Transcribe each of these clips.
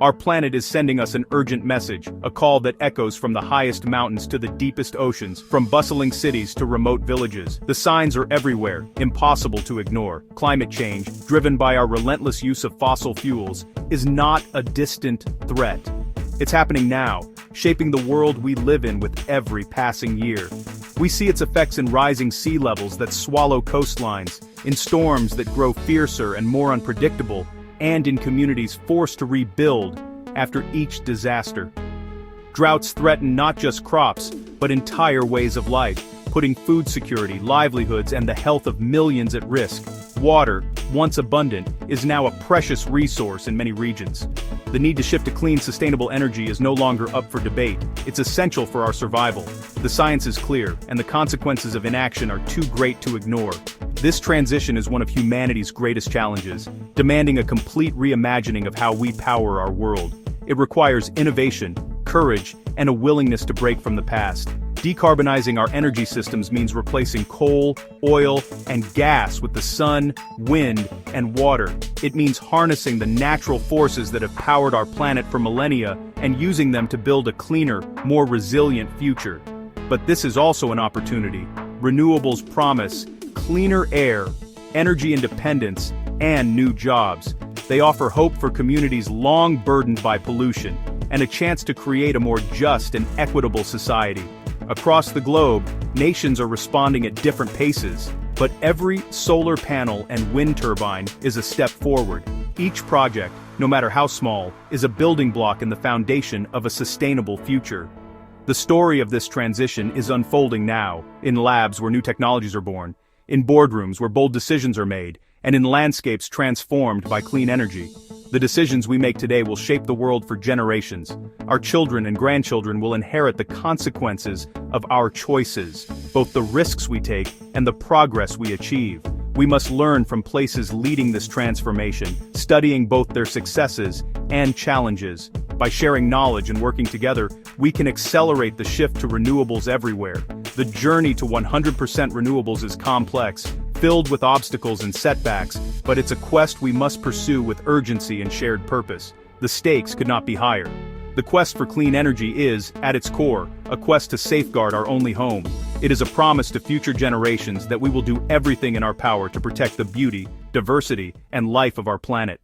Our planet is sending us an urgent message, a call that echoes from the highest mountains to the deepest oceans, from bustling cities to remote villages. The signs are everywhere, impossible to ignore. Climate change, driven by our relentless use of fossil fuels, is not a distant threat. It's happening now, shaping the world we live in with every passing year. We see its effects in rising sea levels that swallow coastlines, in storms that grow fiercer and more unpredictable, and in communities forced to rebuild after each disaster. Droughts threaten not just crops, but entire ways of life, putting food security, livelihoods, and the health of millions at risk. Water, once abundant, is now a precious resource in many regions. The need to shift to clean, sustainable energy is no longer up for debate. It's essential for our survival. The science is clear, and the consequences of inaction are too great to ignore. This transition is one of humanity's greatest challenges, demanding a complete reimagining of how we power our world. It requires innovation, courage, and a willingness to break from the past. Decarbonizing our energy systems means replacing coal, oil, and gas with the sun, wind, and water. It means harnessing the natural forces that have powered our planet for millennia and using them to build a cleaner, more resilient future. But this is also an opportunity. Renewables promise cleaner air, energy independence, and new jobs. They offer hope for communities long burdened by pollution, and a chance to create a more just and equitable society. Across the globe, nations are responding at different paces, but every solar panel and wind turbine is a step forward. Each project, no matter how small, is a building block in the foundation of a sustainable future. The story of this transition is unfolding now, in labs where new technologies are born, in boardrooms where bold decisions are made, and in landscapes transformed by clean energy. The decisions we make today will shape the world for generations. Our children and grandchildren will inherit the consequences of our choices, both the risks we take and the progress we achieve. We must learn from places leading this transformation, studying both their successes and challenges. By sharing knowledge and working together, we can accelerate the shift to renewables everywhere. The journey to 100% renewables is complex, filled with obstacles and setbacks, but it's a quest we must pursue with urgency and shared purpose. The stakes could not be higher. The quest for clean energy is, at its core, a quest to safeguard our only home. It is a promise to future generations that we will do everything in our power to protect the beauty, diversity, and life of our planet.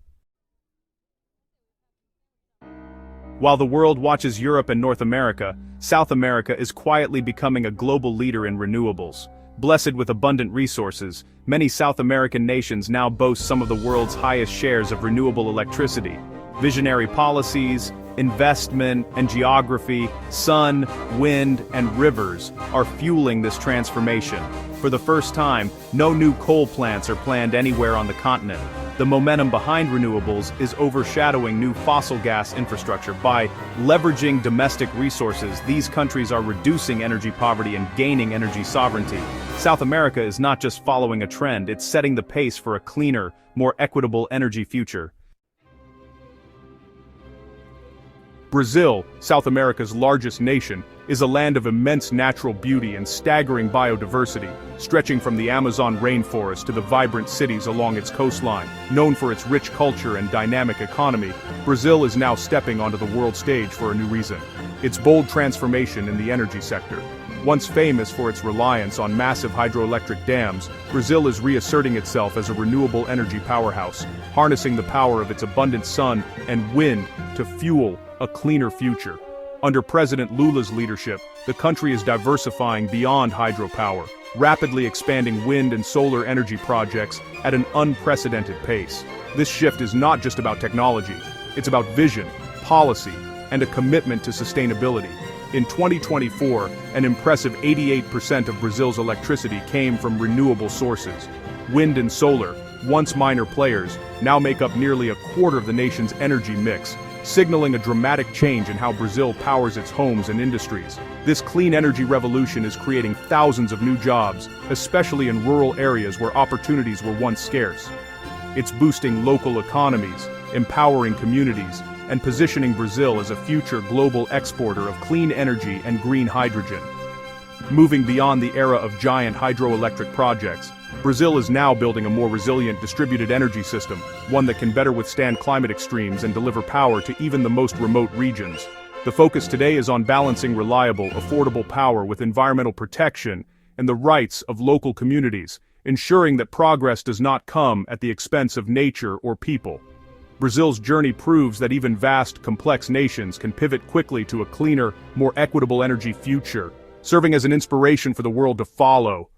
While the world watches Europe and North America, South America is quietly becoming a global leader in renewables. Blessed with abundant resources, many South American nations now boast some of the world's highest shares of renewable electricity. Visionary policies, investment, and geography, sun, wind, and rivers are fueling this transformation. For the first time, no new coal plants are planned anywhere on the continent. The momentum behind renewables is overshadowing new fossil gas infrastructure. By leveraging domestic resources, these countries are reducing energy poverty and gaining energy sovereignty. South America is not just following a trend, it's setting the pace for a cleaner, more equitable energy future. Brazil, South America's largest nation, is a land of immense natural beauty and staggering biodiversity, stretching from the Amazon rainforest to the vibrant cities along its coastline. Known for its rich culture and dynamic economy, Brazil is now stepping onto the world stage for a new reason: its bold transformation in the energy sector. Once famous for its reliance on massive hydroelectric dams, Brazil is reasserting itself as a renewable energy powerhouse, harnessing the power of its abundant sun and wind to fuel a cleaner future. Under President Lula's leadership, the country is diversifying beyond hydropower, rapidly expanding wind and solar energy projects at an unprecedented pace. This shift is not just about technology, it's about vision, policy, and a commitment to sustainability. In 2024, an impressive 88% of Brazil's electricity came from renewable sources. Wind and solar, once minor players, now make up nearly a quarter of the nation's energy mix, signaling a dramatic change in how Brazil powers its homes and industries. This clean energy revolution is creating thousands of new jobs, especially in rural areas where opportunities were once scarce. It's boosting local economies, empowering communities, and positioning Brazil as a future global exporter of clean energy and green hydrogen. Moving beyond the era of giant hydroelectric projects, Brazil is now building a more resilient distributed energy system, one that can better withstand climate extremes and deliver power to even the most remote regions. The focus today is on balancing reliable, affordable power with environmental protection and the rights of local communities, ensuring that progress does not come at the expense of nature or people. Brazil's journey proves that even vast, complex nations can pivot quickly to a cleaner, more equitable energy future, serving as an inspiration for the world to follow.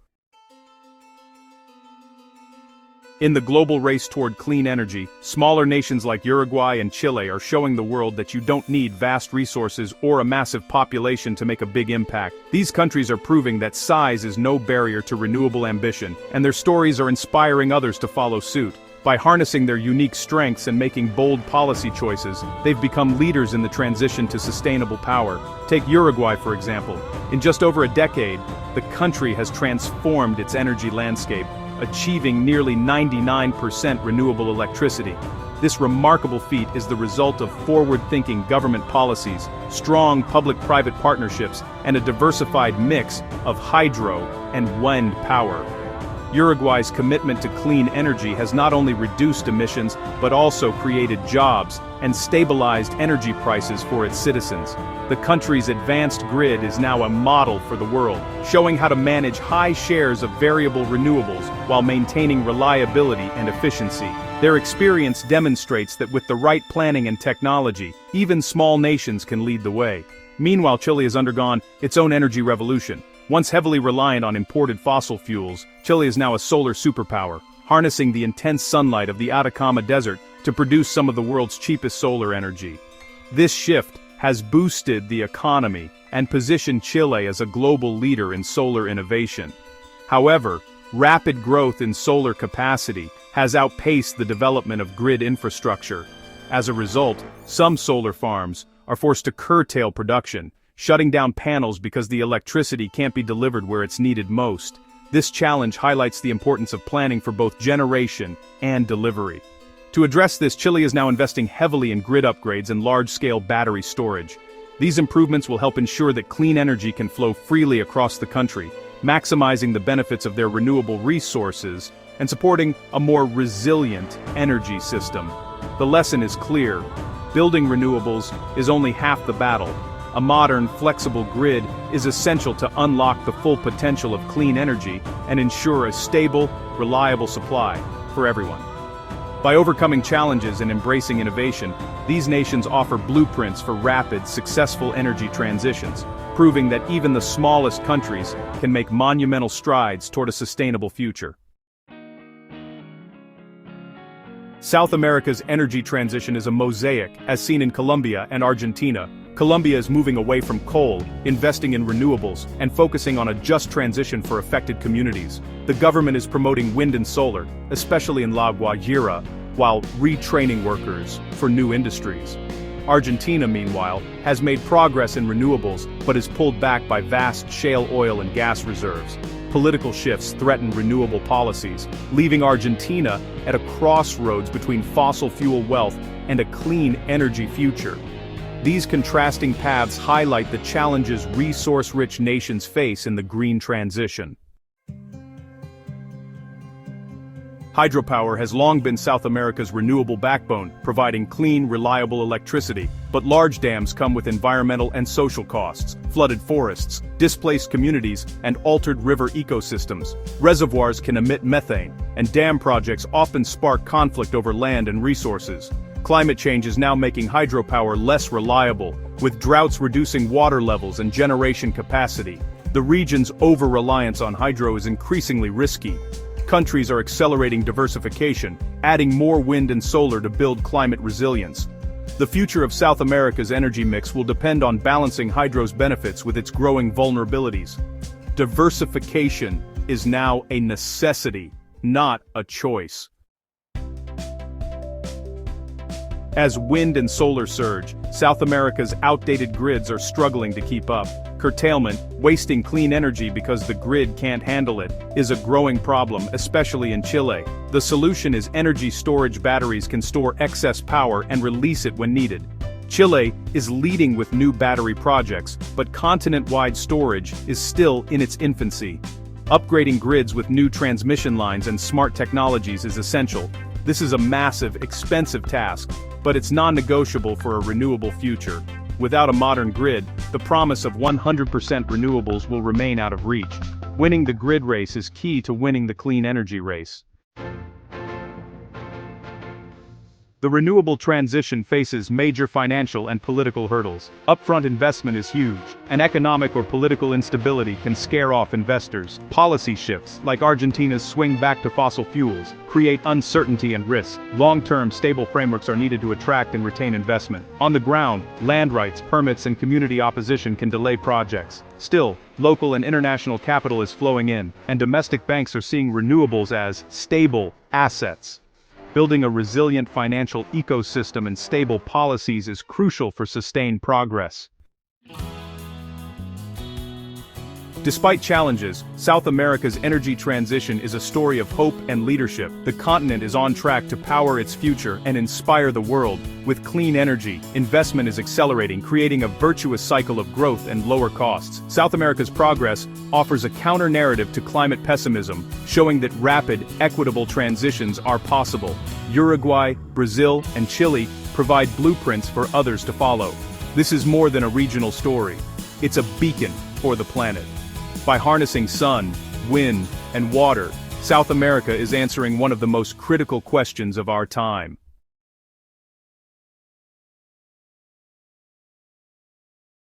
In the global race toward clean energy, smaller nations like Uruguay and Chile are showing the world that you don't need vast resources or a massive population to make a big impact. These countries are proving that size is no barrier to renewable ambition, and their stories are inspiring others to follow suit. By harnessing their unique strengths and making bold policy choices, they've become leaders in the transition to sustainable power. Take Uruguay, for example. In just over a decade, the country has transformed its energy landscape, achieving nearly 99% renewable electricity. This remarkable feat is the result of forward-thinking government policies, strong public-private partnerships, and a diversified mix of hydro and wind power. Uruguay's commitment to clean energy has not only reduced emissions, but also created jobs and stabilized energy prices for its citizens. The country's advanced grid is now a model for the world, showing how to manage high shares of variable renewables while maintaining reliability and efficiency. Their experience demonstrates that with the right planning and technology, even small nations can lead the way. Meanwhile, Chile has undergone its own energy revolution. Once heavily reliant on imported fossil fuels, Chile is now a solar superpower, harnessing the intense sunlight of the Atacama Desert to produce some of the world's cheapest solar energy. This shift has boosted the economy and positioned Chile as a global leader in solar innovation. However, rapid growth in solar capacity has outpaced the development of grid infrastructure. As a result, some solar farms are forced to curtail production, shutting down panels because the electricity can't be delivered where it's needed most. This challenge highlights the importance of planning for both generation and delivery. To address this, Chile is now investing heavily in grid upgrades and large-scale battery storage. These improvements will help ensure that clean energy can flow freely across the country, maximizing the benefits of their renewable resources and supporting a more resilient energy system. The lesson is clear: building renewables is only half the battle. A modern, flexible grid is essential to unlock the full potential of clean energy and ensure a stable, reliable supply for everyone. By overcoming challenges and embracing innovation, these nations offer blueprints for rapid, successful energy transitions, proving that even the smallest countries can make monumental strides toward a sustainable future. South America's energy transition is a mosaic, as seen in Colombia and Argentina. Colombia is moving away from coal, investing in renewables, and focusing on a just transition for affected communities. The government is promoting wind and solar, especially in La Guajira, while retraining workers for new industries. Argentina, meanwhile, has made progress in renewables, but is pulled back by vast shale oil and gas reserves. Political shifts threaten renewable policies, leaving Argentina at a crossroads between fossil fuel wealth and a clean energy future. These contrasting paths highlight the challenges resource-rich nations face in the green transition. Hydropower has long been South America's renewable backbone, providing clean, reliable electricity. But large dams come with environmental and social costs: flooded forests, displaced communities, and altered river ecosystems. Reservoirs can emit methane, and dam projects often spark conflict over land and resources. Climate change is now making hydropower less reliable, with droughts reducing water levels and generation capacity. The region's over-reliance on hydro is increasingly risky. Countries are accelerating diversification, adding more wind and solar to build climate resilience. The future of South America's energy mix will depend on balancing hydro's benefits with its growing vulnerabilities. Diversification is now a necessity, not a choice. As wind and solar surge, South America's outdated grids are struggling to keep up. Curtailment, wasting clean energy because the grid can't handle it, is a growing problem, especially in Chile. The solution is energy storage. Batteries can store excess power and release it when needed. Chile is leading with new battery projects, but continent-wide storage is still in its infancy. Upgrading grids with new transmission lines and smart technologies is essential. This is a massive, expensive task, but it's non-negotiable for a renewable future. Without a modern grid, the promise of 100% renewables will remain out of reach. Winning the grid race is key to winning the clean energy race. The renewable transition faces major financial and political hurdles. Upfront investment is huge, and economic or political instability can scare off investors. Policy shifts, like Argentina's swing back to fossil fuels, create uncertainty and risk. Long-term, stable frameworks are needed to attract and retain investment. On the ground, land rights, permits, and community opposition can delay projects. Still, local and international capital is flowing in, and domestic banks are seeing renewables as stable assets. Building a resilient financial ecosystem and stable policies is crucial for sustained progress. Despite challenges, South America's energy transition is a story of hope and leadership. The continent is on track to power its future and inspire the world. With clean energy, investment is accelerating, creating a virtuous cycle of growth and lower costs. South America's progress offers a counter-narrative to climate pessimism, showing that rapid, equitable transitions are possible. Uruguay, Brazil, and Chile provide blueprints for others to follow. This is more than a regional story. It's a beacon for the planet. By harnessing sun, wind, and water, South America is answering one of the most critical questions of our time.